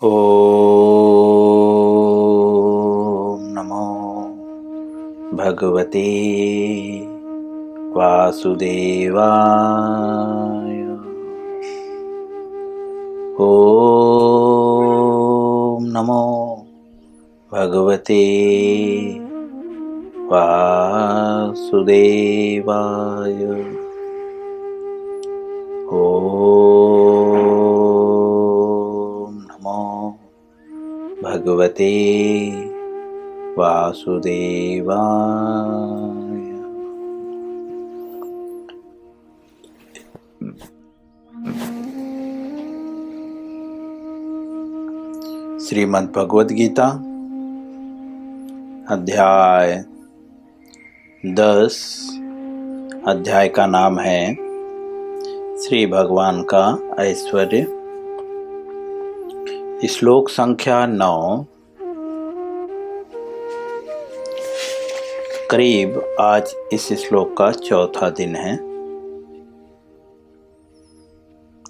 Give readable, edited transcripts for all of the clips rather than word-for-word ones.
ॐ नमो भगवते वासुदेवाय। ॐ नमो भगवते वासुदेवाय। ॐ नमो भगवते वासुदेवाय। श्रीमद् भगवद गीता अध्याय 10। अध्याय का नाम है श्री भगवान का ऐश्वर्य। श्लोक संख्या 9। करीब आज इस श्लोक का चौथा दिन है।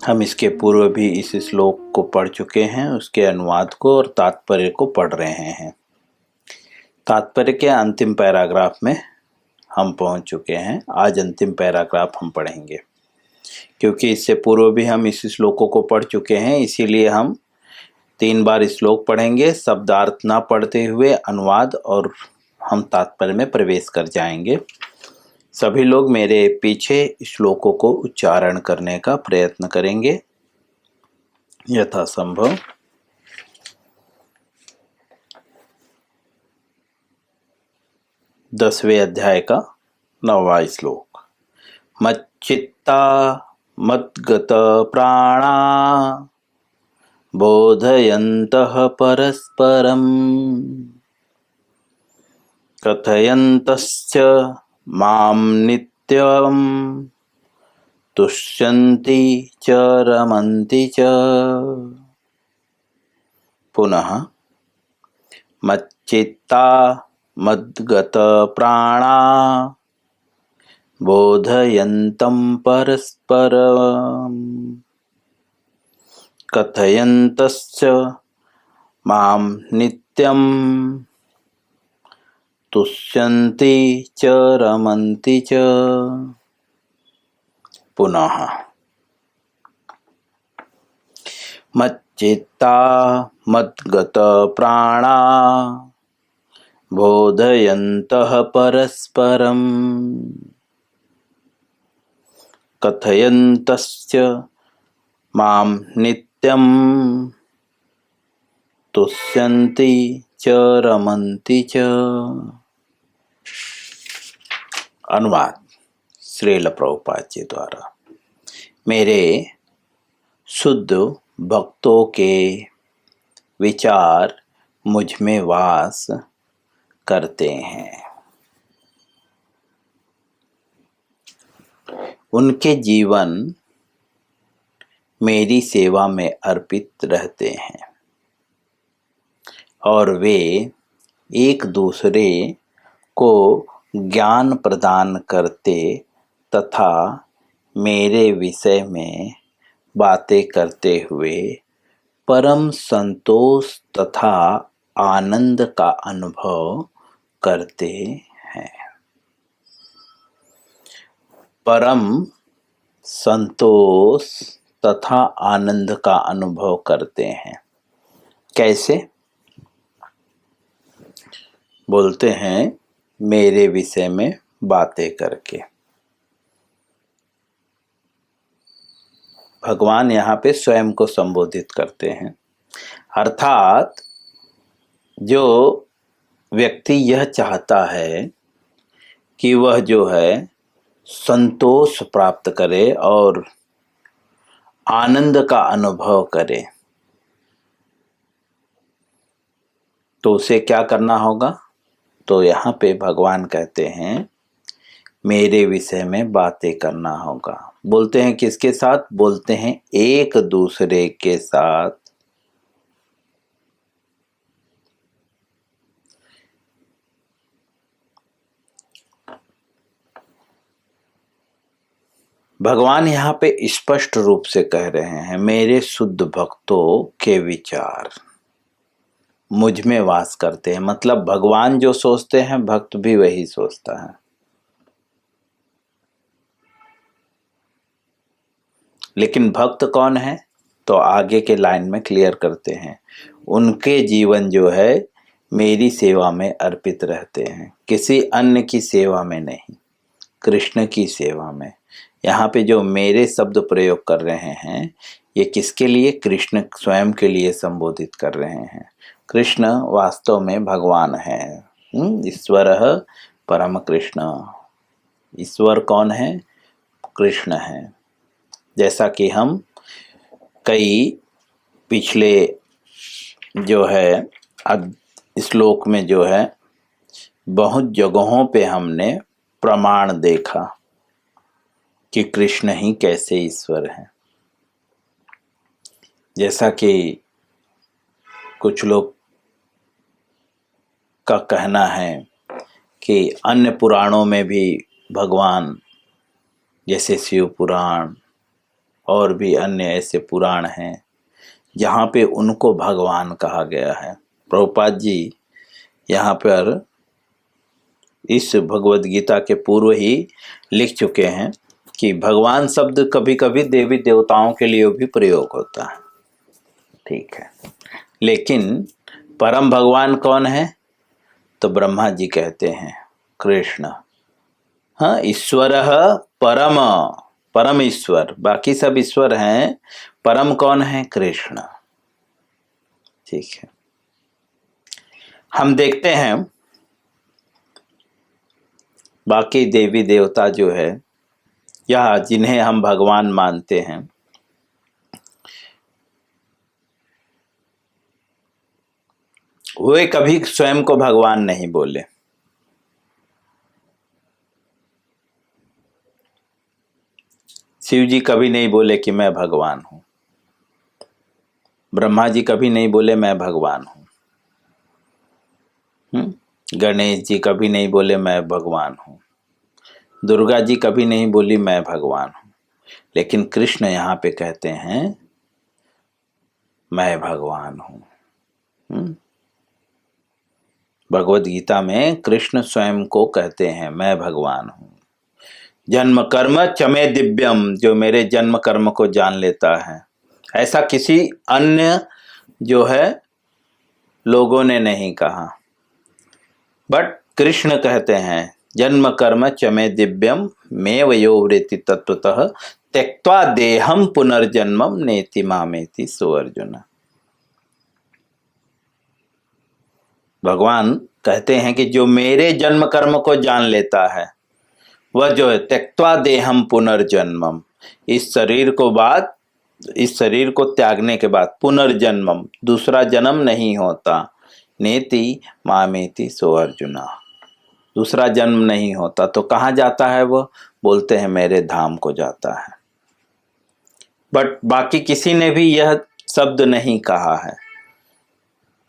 हम इसके पूर्व भी इस श्लोक को पढ़ चुके हैं, उसके अनुवाद को और तात्पर्य को पढ़ रहे हैं। तात्पर्य के अंतिम पैराग्राफ में हम पहुंच चुके हैं। आज अंतिम पैराग्राफ हम पढ़ेंगे, क्योंकि इससे पूर्व भी हम इस श्लोकों को पढ़ चुके हैं, इसीलिए हम 3 बार श्लोक पढ़ेंगे। शब्दार्थ ना पढ़ते हुए अनुवाद और हम तात्पर्य में प्रवेश कर जाएंगे। सभी लोग मेरे पीछे श्लोकों को उच्चारण करने का प्रयत्न करेंगे यथासंभव। दसवें अध्याय का 9वां श्लोक। मच्चित्ता मद्गत प्राणा बोधयन्तः परस्परं कथयन्तश्च मां नित्यं तुष्यन्ति च रमन्ति च। पुनः मच्चित्ता मद्गत प्राणा बोधयन्तं परस्परं कथयन्तश्च मां नित्यं तुष्यन्ति च रमन्ति च। पुनः मच्चित्ता मद्गत प्राणा बोधयन्तः परस्परं कथयन्तश्च मां नित्यं तुष्यन्ति च रमन्ति च। अनुवाद श्रील प्रभुपाद जी द्वारा। मेरे शुद्ध भक्तों के विचार मुझ में वास करते हैं। उनके जीवन मेरी सेवा में अर्पित रहते हैं और वे एक दूसरे को ज्ञान प्रदान करते तथा मेरे विषय में बातें करते हुए परम संतोष तथा आनंद का अनुभव करते हैं। परम संतोष तथा आनंद का अनुभव करते हैं। कैसे? बोलते हैं मेरे विषय में बातें करके। भगवान यहाँ पे स्वयं को संबोधित करते हैं। अर्थात जो व्यक्ति यह चाहता है कि वह जो है संतोष प्राप्त करे और आनंद का अनुभव करे, तो उसे क्या करना होगा? तो यहाँ पे भगवान कहते हैं मेरे विषय में बातें करना होगा। बोलते हैं किसके साथ? बोलते हैं एक दूसरे के साथ। भगवान यहाँ पे स्पष्ट रूप से कह रहे हैं, मेरे शुद्ध भक्तों के विचार मुझ में वास करते हैं। मतलब भगवान जो सोचते हैं भक्त भी वही सोचता है। लेकिन भक्त कौन है, तो आगे के लाइन में क्लियर करते हैं, उनके जीवन जो है मेरी सेवा में अर्पित रहते हैं, किसी अन्य की सेवा में नहीं, कृष्ण की सेवा में। यहाँ पे जो मेरे शब्द प्रयोग कर रहे हैं ये किसके लिए, कृष्ण स्वयं के लिए संबोधित कर रहे हैं। कृष्ण वास्तव में भगवान है, ईश्वर परम कृष्ण। ईश्वर कौन है, कृष्ण है। जैसा कि हम कई पिछले जो है श्लोक में जो है बहुत जगहों पे हमने प्रमाण देखा कि कृष्ण ही कैसे ईश्वर है। जैसा कि कुछ लोग का कहना है कि अन्य पुराणों में भी भगवान, जैसे शिव पुराण और भी अन्य ऐसे पुराण हैं जहाँ पे उनको भगवान कहा गया है। प्रभुपाद जी यहाँ पर इस भगवद गीता के पूर्व ही लिख चुके हैं कि भगवान शब्द कभी कभी देवी देवताओं के लिए भी प्रयोग होता है, ठीक है। लेकिन परम भगवान कौन है, तो ब्रह्मा जी कहते हैं कृष्ण। हाँ, ईश्वर परम, परम ईश्वर, बाकी सब ईश्वर हैं, परम कौन है, कृष्ण, ठीक है। हम देखते हैं बाकी देवी देवता जो है या जिन्हें हम भगवान मानते हैं, वे कभी स्वयं को भगवान नहीं बोले। शिव जी कभी नहीं बोले कि मैं भगवान हूं, ब्रह्मा जी कभी नहीं बोले मैं भगवान हूं, गणेश जी कभी नहीं बोले मैं भगवान हूं, दुर्गा जी कभी नहीं बोली मैं भगवान हूं। लेकिन कृष्ण यहाँ पे कहते हैं मैं भगवान हूं। भगवद गीता में कृष्ण स्वयं को कहते हैं मैं भगवान हूं। जन्म कर्म चमे दिव्यम, जो मेरे जन्म कर्म को जान लेता है, ऐसा किसी अन्य जो है लोगों ने नहीं कहा, बट कृष्ण कहते हैं जन्म कर्म चमे दिव्यम मे वयो वृत्ति तत्वतः त्यक्त्वा देहम पुनर्जन्मम नेति मामेति सो अर्जुन। भगवान कहते हैं कि जो मेरे जन्म कर्म को जान लेता है वह जो है त्यक्त्वा देहम पुनर्जन्मम, इस शरीर को त्यागने के बाद पुनर्जन्मम, दूसरा जन्म नहीं होता, नेति मामेति सो अर्जुना, दूसरा जन्म नहीं होता। तो कहाँ जाता है वो, बोलते हैं मेरे धाम को जाता है। बट बाकी किसी ने भी यह शब्द नहीं कहा है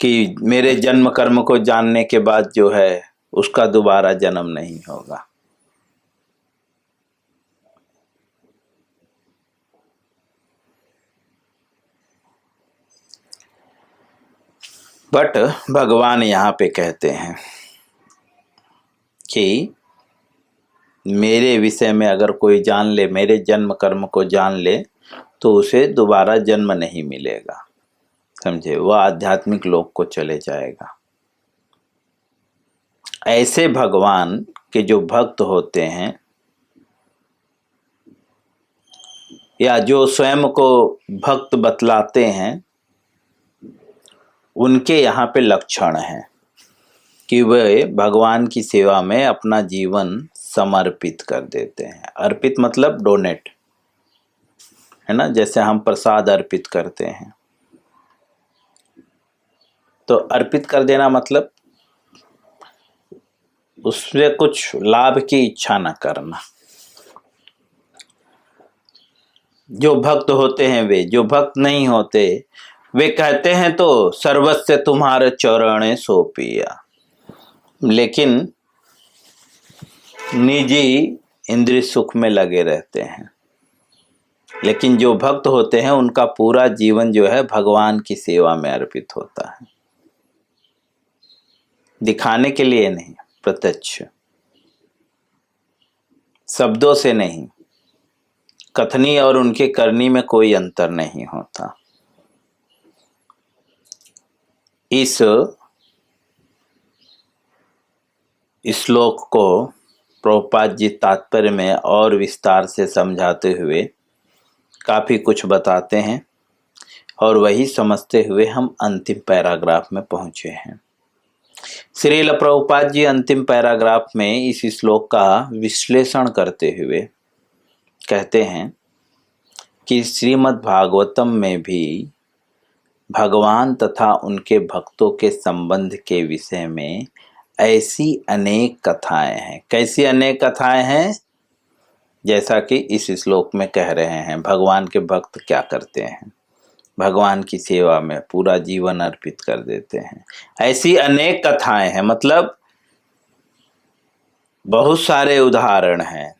कि मेरे जन्म कर्म को जानने के बाद जो है उसका दोबारा जन्म नहीं होगा। बट भगवान यहाँ पे कहते हैं कि मेरे विषय में अगर कोई जान ले, मेरे जन्म कर्म को जान ले, तो उसे दोबारा जन्म नहीं मिलेगा, समझे, वह आध्यात्मिक लोक को चले जाएगा। ऐसे भगवान के जो भक्त होते हैं या जो स्वयं को भक्त बतलाते हैं, उनके यहाँ पे लक्षण है कि वे भगवान की सेवा में अपना जीवन समर्पित कर देते हैं। अर्पित मतलब डोनेट, है ना, जैसे हम प्रसाद अर्पित करते हैं, तो अर्पित कर देना मतलब उससे कुछ लाभ की इच्छा न करना। जो भक्त होते हैं वे, जो भक्त नहीं होते वे कहते हैं तो सर्वस्व तुम्हारे चरणे सौंपिया, लेकिन निजी इंद्रिय सुख में लगे रहते हैं। लेकिन जो भक्त होते हैं उनका पूरा जीवन जो है भगवान की सेवा में अर्पित होता है, दिखाने के लिए नहीं, प्रत्यक्ष, शब्दों से नहीं, कथनी और उनके करनी में कोई अंतर नहीं होता। इस श्लोक को प्रभुपाद जी तात्पर्य में और विस्तार से समझाते हुए काफी कुछ बताते हैं और वही समझते हुए हम अंतिम पैराग्राफ में पहुंचे हैं। श्रील प्रभुपाद जी अंतिम पैराग्राफ में इस श्लोक का विश्लेषण करते हुए कहते हैं कि श्रीमद् भागवतम में भी भगवान तथा उनके भक्तों के संबंध के विषय में ऐसी अनेक कथाएं हैं। कैसी अनेक कथाएं हैं? जैसा कि इस श्लोक में कह रहे हैं, भगवान के भक्त क्या करते हैं, भगवान की सेवा में पूरा जीवन अर्पित कर देते हैं। ऐसी अनेक कथाएं हैं, मतलब बहुत सारे उदाहरण हैं।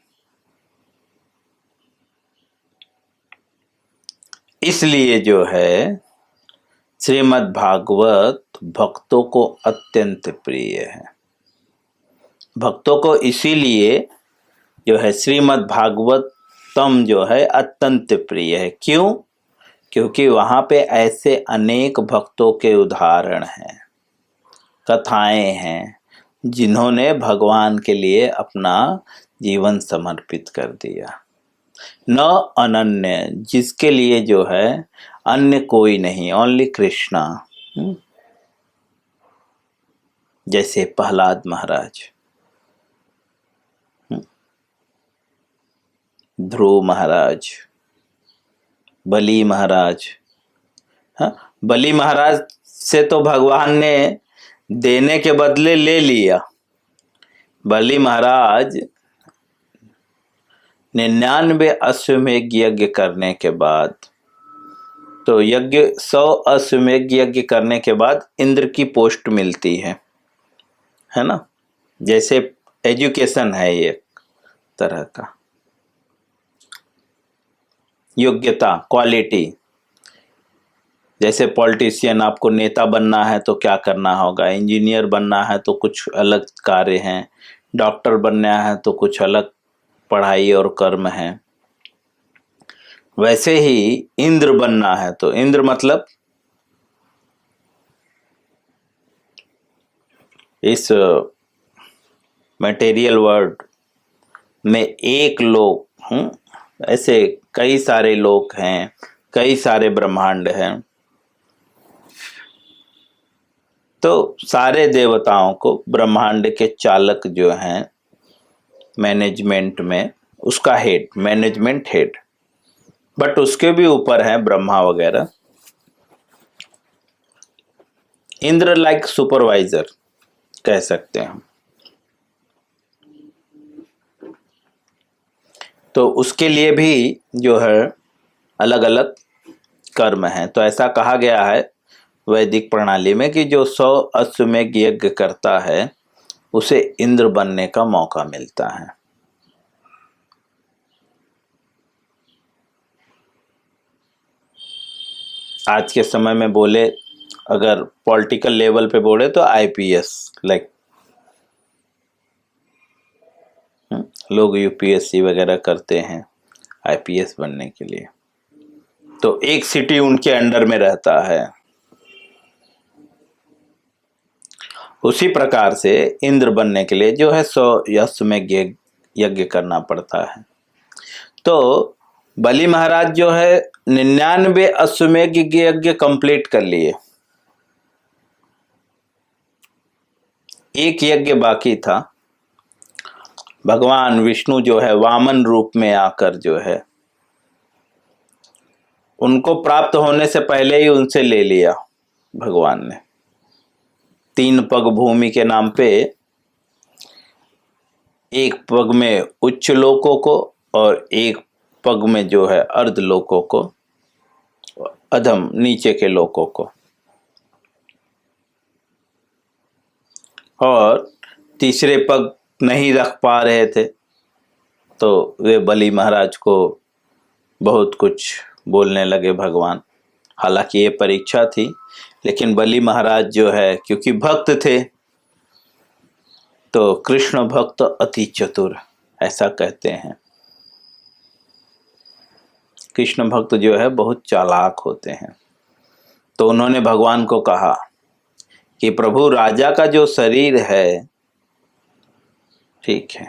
इसलिए जो है श्रीमद् भागवत भक्तों को अत्यंत प्रिय है। भक्तों को इसीलिए जो है श्रीमद् भागवतम जो है अत्यंत प्रिय है। क्यों? क्योंकि वहाँ पे ऐसे अनेक भक्तों के उदाहरण हैं, कथाएं हैं, जिन्होंने भगवान के लिए अपना जीवन समर्पित कर दिया। न अनन्य, जिसके लिए जो है अन्य कोई नहीं, ओनली कृष्णा। जैसे प्रहलाद महाराज, ध्रुव महाराज, बलि महाराज। हाँ, बलि महाराज से तो भगवान ने देने के बदले ले लिया। बलि महाराज 99 अश्वमेध यज्ञ करने के बाद, तो यज्ञ 100 अश्वमेध यज्ञ करने के बाद इंद्र की पोस्ट मिलती है ना। जैसे एजुकेशन है एक तरह का, योग्यता, क्वालिटी। जैसे पॉलिटिशियन, आपको नेता बनना है तो क्या करना होगा, इंजीनियर बनना है तो कुछ अलग कार्य हैं, डॉक्टर बनना है तो कुछ अलग पढ़ाई और कर्म है। वैसे ही इंद्र बनना है तो इंद्र मतलब इस मटेरियल वर्ल्ड में एक लोग, ऐसे कई सारे लोग हैं, कई सारे ब्रह्मांड हैं। तो सारे देवताओं को ब्रह्मांड के चालक जो हैं मैनेजमेंट में, उसका हेड, मैनेजमेंट हेड, बट उसके भी ऊपर है ब्रह्मा वगैरह। इंद्र लाइक सुपरवाइजर कह सकते हैं। तो उसके लिए भी जो है अलग अलग कर्म हैं। तो ऐसा कहा गया है वैदिक प्रणाली में कि जो 100 अश्वमेध यज्ञ करता है उसे इंद्र बनने का मौका मिलता है। आज के समय में बोले, अगर पॉलिटिकल लेवल पे बोले तो आईपीएस, लाइक लोग यूपीएससी वगैरह करते हैं आईपीएस बनने के लिए, तो एक सिटी उनके अंडर में रहता है। उसी प्रकार से इंद्र बनने के लिए जो है 100 अश्वमेध यज्ञ करना पड़ता है। तो बलि महाराज जो है 99 अश्वमेध यज्ञ कंप्लीट कर लिए, एक यज्ञ बाकी था। भगवान विष्णु जो है वामन रूप में आकर जो है उनको प्राप्त होने से पहले ही उनसे ले लिया भगवान ने। 3 पग भूमि के नाम पे, एक पग में उच्च लोकों को और एक पग में जो है अर्ध लोकों को, अधम नीचे के लोकों को, और तीसरे पग नहीं रख पा रहे थे तो वे बलि महाराज को बहुत कुछ बोलने लगे भगवान। हालांकि ये परीक्षा थी, लेकिन बलि महाराज जो है क्योंकि भक्त थे, तो कृष्ण भक्त अति चतुर ऐसा कहते हैं। कृष्ण भक्त जो है बहुत चालाक होते हैं। तो उन्होंने भगवान को कहा कि प्रभु, राजा का जो शरीर है, ठीक है,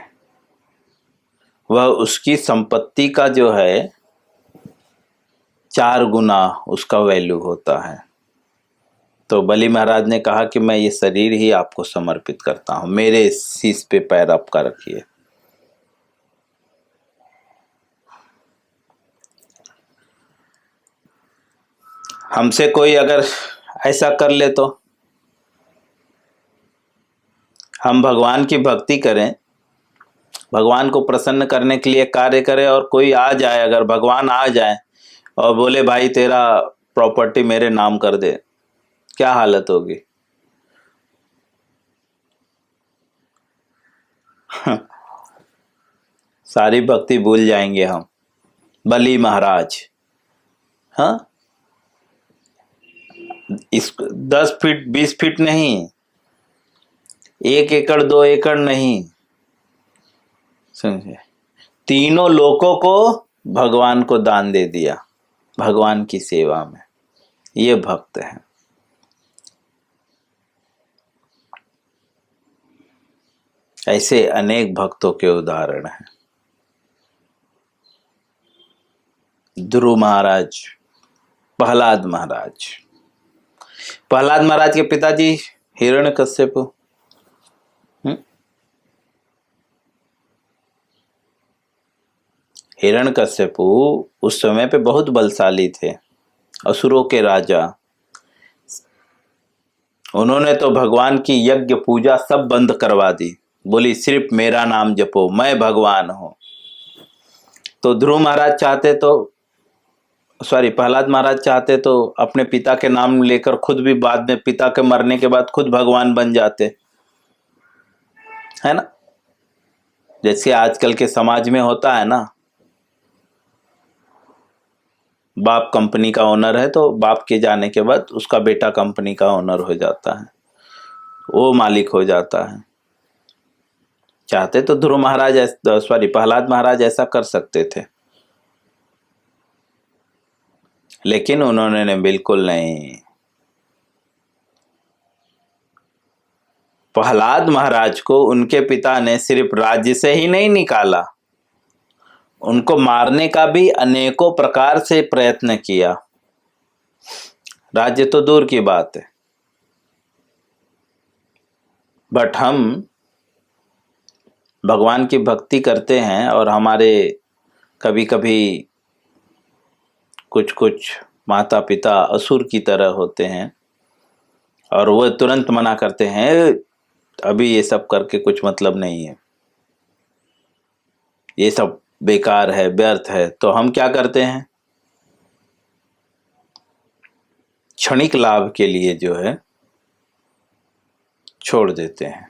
वह उसकी संपत्ति का जो है 4 गुना उसका वैल्यू होता है। तो बलि महाराज ने कहा कि मैं ये शरीर ही आपको समर्पित करता हूं, मेरे शीश पे पैर आपका रखिए। हमसे कोई अगर ऐसा कर ले तो हम भगवान की भक्ति करें, भगवान को प्रसन्न करने के लिए कार्य करें, और कोई आ जाए, अगर भगवान आ जाए और बोले भाई तेरा प्रॉपर्टी मेरे नाम कर दे, क्या हालत होगी? सारी भक्ति भूल जाएंगे हम। बलि महाराज, हाँ, इस 10 फीट 20 फीट नहीं, 1 एकड़ 2 एकड़ नहीं, समझे, तीनों लोकों को भगवान को दान दे दिया भगवान की सेवा में। ये भक्त है। ऐसे अनेक भक्तों के उदाहरण हैं। ध्रुव महाराज, प्रहलाद महाराज। प्रहलाद महाराज के पिताजी हिरण्यकश्यप, हिरण्यकश्यप उस समय पे बहुत बलशाली थे, असुरों के राजा। उन्होंने तो भगवान की यज्ञ पूजा सब बंद करवा दी, बोली सिर्फ मेरा नाम जपो, मैं भगवान हूं। तो ध्रुव महाराज चाहते तो, प्रहलाद महाराज चाहते तो अपने पिता के नाम लेकर खुद भी बाद में, पिता के मरने के बाद खुद भगवान बन जाते, है ना, जैसे आजकल के समाज में होता है ना। बाप कंपनी का ओनर है तो बाप के जाने के बाद उसका बेटा कंपनी का ओनर हो जाता है, वो मालिक हो जाता है। चाहते तो ध्रुव महाराज, प्रहलाद महाराज ऐसा कर सकते थे, लेकिन उन्होंने बिल्कुल नहीं। प्रहलाद महाराज को उनके पिता ने सिर्फ राज्य से ही नहीं निकाला, उनको मारने का भी अनेकों प्रकार से प्रयत्न किया। राज्य तो दूर की बात है, बट हम भगवान की भक्ति करते हैं और हमारे कभी कभी कुछ कुछ माता पिता असुर की तरह होते हैं, और वो तुरंत मना करते हैं, अभी ये सब करके कुछ मतलब नहीं है, ये सब बेकार है, व्यर्थ है। तो हम क्या करते हैं, क्षणिक लाभ के लिए जो है छोड़ देते हैं।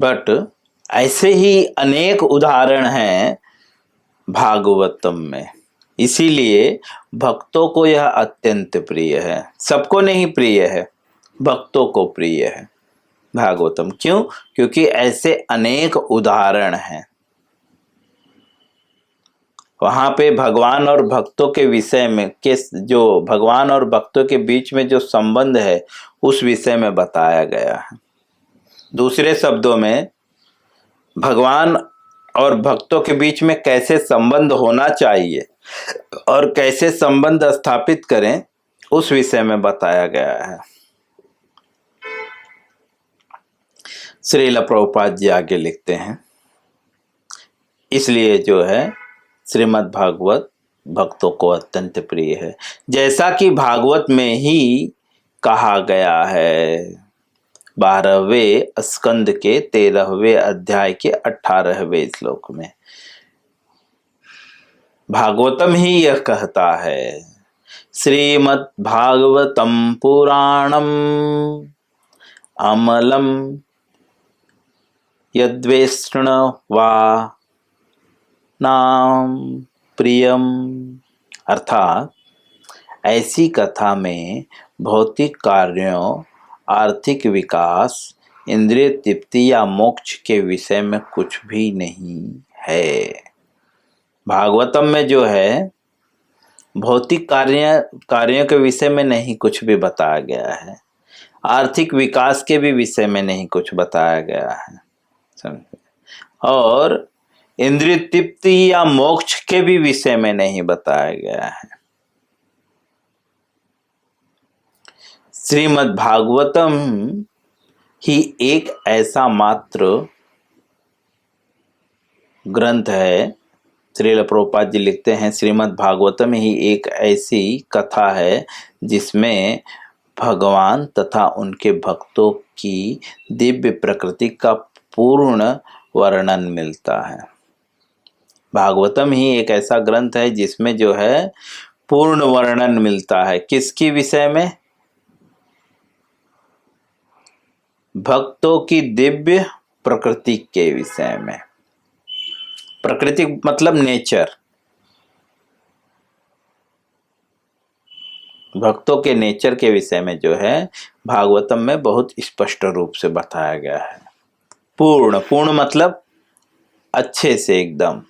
बट ऐसे ही अनेक उदाहरण हैं भागवतम में, इसीलिए भक्तों को यह अत्यंत प्रिय है। सबको नहीं प्रिय है, भक्तों को प्रिय है भागवतम। क्यों? क्योंकि ऐसे अनेक उदाहरण हैं। वहां पे भगवान और भक्तों के विषय में, जो भगवान और भक्तों के बीच में जो संबंध है उस विषय में बताया गया है। दूसरे शब्दों में, भगवान और भक्तों के बीच में कैसे संबंध होना चाहिए और कैसे संबंध स्थापित करें, उस विषय में बताया गया है। श्रील प्रभुपाद जी आगे लिखते हैं, इसलिए जो है श्रीमद् भागवत भक्तों को अत्यंत प्रिय है। जैसा कि भागवत में ही कहा गया है, 12वें स्कंद के 13वें अध्याय के 18वें श्लोक में भागवतम ही यह कहता है, श्रीमद् भागवतम पुराणम अमलम यद्वेष्ण वा नाम प्रियम, अर्थात ऐसी कथा में भौतिक कार्यों, आर्थिक विकास, इंद्रिय तृप्ति या मोक्ष के विषय में कुछ भी नहीं है। भागवतम में जो है भौतिक कार्यों के विषय में नहीं कुछ भी बताया गया है, आर्थिक विकास के भी विषय में नहीं कुछ बताया गया है, समझे, और इंद्रिय तृप्ति या मोक्ष के भी विषय में नहीं बताया गया है। श्रीमद् भागवतम ही एक ऐसा मात्र ग्रंथ है, श्रील प्रभुपाद जी लिखते हैं, श्रीमद् भागवतम ही एक ऐसी कथा है जिसमें भगवान तथा उनके भक्तों की दिव्य प्रकृति का पूर्ण वर्णन मिलता है। भागवतम ही एक ऐसा ग्रंथ है जिसमें जो है पूर्ण वर्णन मिलता है। किसकी विषय में? भक्तों की दिव्य प्रकृति के विषय में। प्रकृति मतलब नेचर, भक्तों के नेचर के विषय में जो है भागवतम में बहुत स्पष्ट रूप से बताया गया है। पूर्ण मतलब अच्छे से एकदम।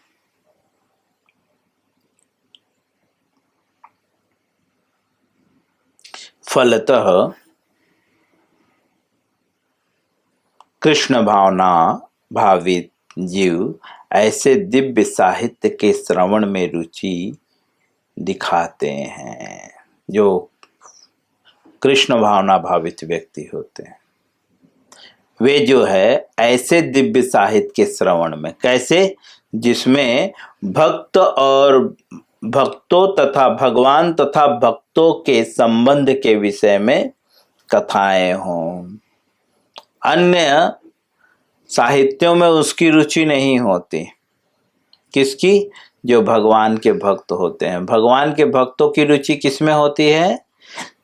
फलतः कृष्ण भावना भावित जीव ऐसे दिव्य साहित्य के श्रवण में रुचि दिखाते हैं। जो कृष्ण भावना भावित व्यक्ति होते हैं वे जो है ऐसे दिव्य साहित्य के श्रवण में, कैसे? जिसमें भक्त और भक्तों तथा भगवान तथा भक्तों के संबंध के विषय में कथाएं हों। अन्य साहित्यों में उसकी रुचि नहीं होती। किसकी? जो भगवान के भक्त होते हैं। भगवान के भक्तों की रुचि किसमें होती है?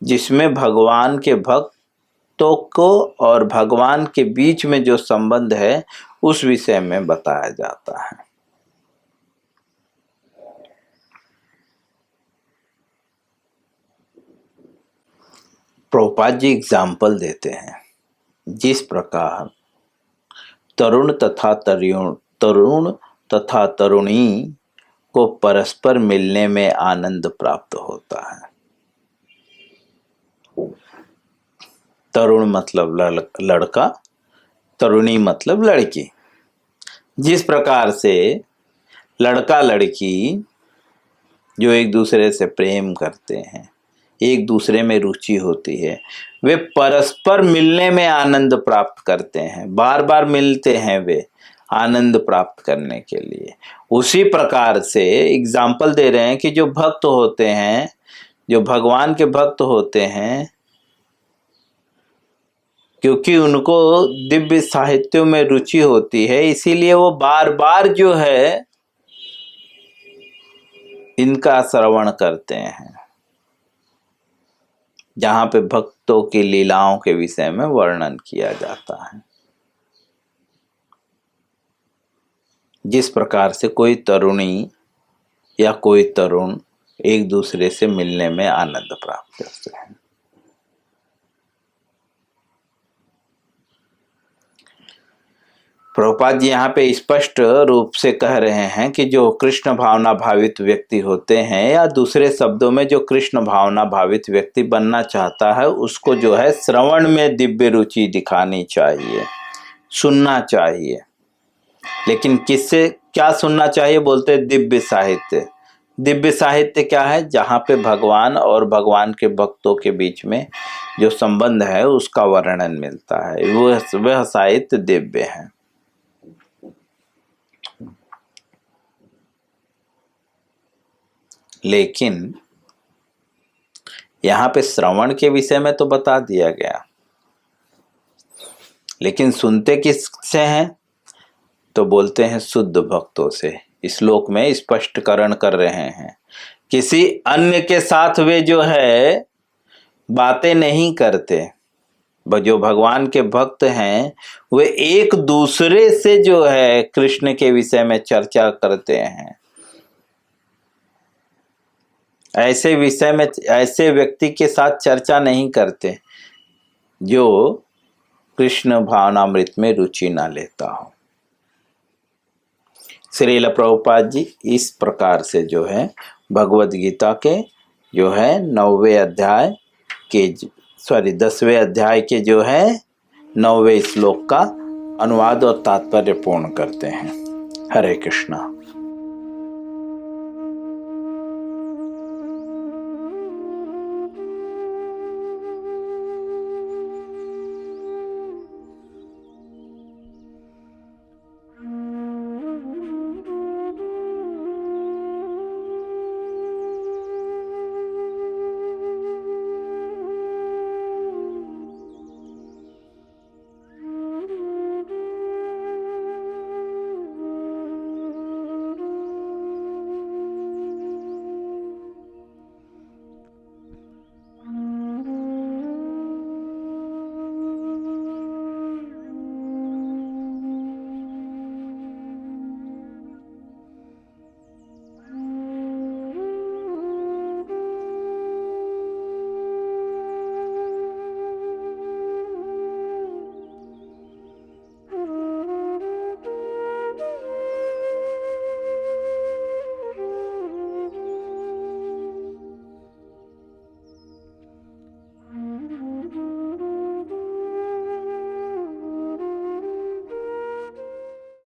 जिसमें भगवान के भक्तों को और भगवान के बीच में जो संबंध है उस विषय में बताया जाता है। प्रभुपाद जी एग्जाम्पल देते हैं, जिस प्रकार तरुण तथा तरुणी को परस्पर मिलने में आनंद प्राप्त होता है। तरुण मतलब लड़का, तरुणी मतलब लड़की। जिस प्रकार से लड़का लड़की जो एक दूसरे से प्रेम करते हैं, एक दूसरे में रुचि होती है, वे परस्पर मिलने में आनंद प्राप्त करते हैं। बार बार मिलते हैं वे आनंद प्राप्त करने के लिए। उसी प्रकार से एग्जाम्पल दे रहे हैं कि जो भक्त होते हैं, जो भगवान के भक्त होते हैं, क्योंकि उनको दिव्य साहित्यों में रुचि होती है, इसीलिए वो बार बार जो है इनका श्रवण करते हैं, जहां पे भक्तों की लीलाओं के विषय में वर्णन किया जाता है। जिस प्रकार से कोई तरुणी या कोई तरुण एक दूसरे से मिलने में आनंद प्राप्त करते हैं। प्रभुपाद जी यहाँ पे स्पष्ट रूप से कह रहे हैं कि जो कृष्ण भावना भावित व्यक्ति होते हैं, या दूसरे शब्दों में जो कृष्ण भावना भावित व्यक्ति बनना चाहता है, उसको जो है श्रवण में दिव्य रुचि दिखानी चाहिए, सुनना चाहिए। लेकिन किससे क्या सुनना चाहिए? बोलते दिव्य साहित्य। दिव्य साहित्य क्या है? जहाँ पे भगवान और भगवान के भक्तों के बीच में जो संबंध है उसका वर्णन मिलता है, वह साहित्य दिव्य है। लेकिन यहाँ पे श्रवण के विषय में तो बता दिया गया, लेकिन सुनते किससे हैं? तो बोलते हैं शुद्ध भक्तों से। श्लोक में स्पष्टीकरण कर रहे हैं, किसी अन्य के साथ वे जो है बातें नहीं करते, जो भगवान के भक्त हैं वे एक दूसरे से जो है कृष्ण के विषय में चर्चा करते हैं। ऐसे विषय में ऐसे व्यक्ति के साथ चर्चा नहीं करते जो कृष्ण भावनामृत में रुचि ना लेता हो। श्रील प्रभुपाद जी इस प्रकार से जो है भगवद गीता के जो है 9वें अध्याय के 10वें अध्याय के जो है 9वें श्लोक का अनुवाद और तात्पर्य पूर्ण करते हैं। हरे कृष्णा।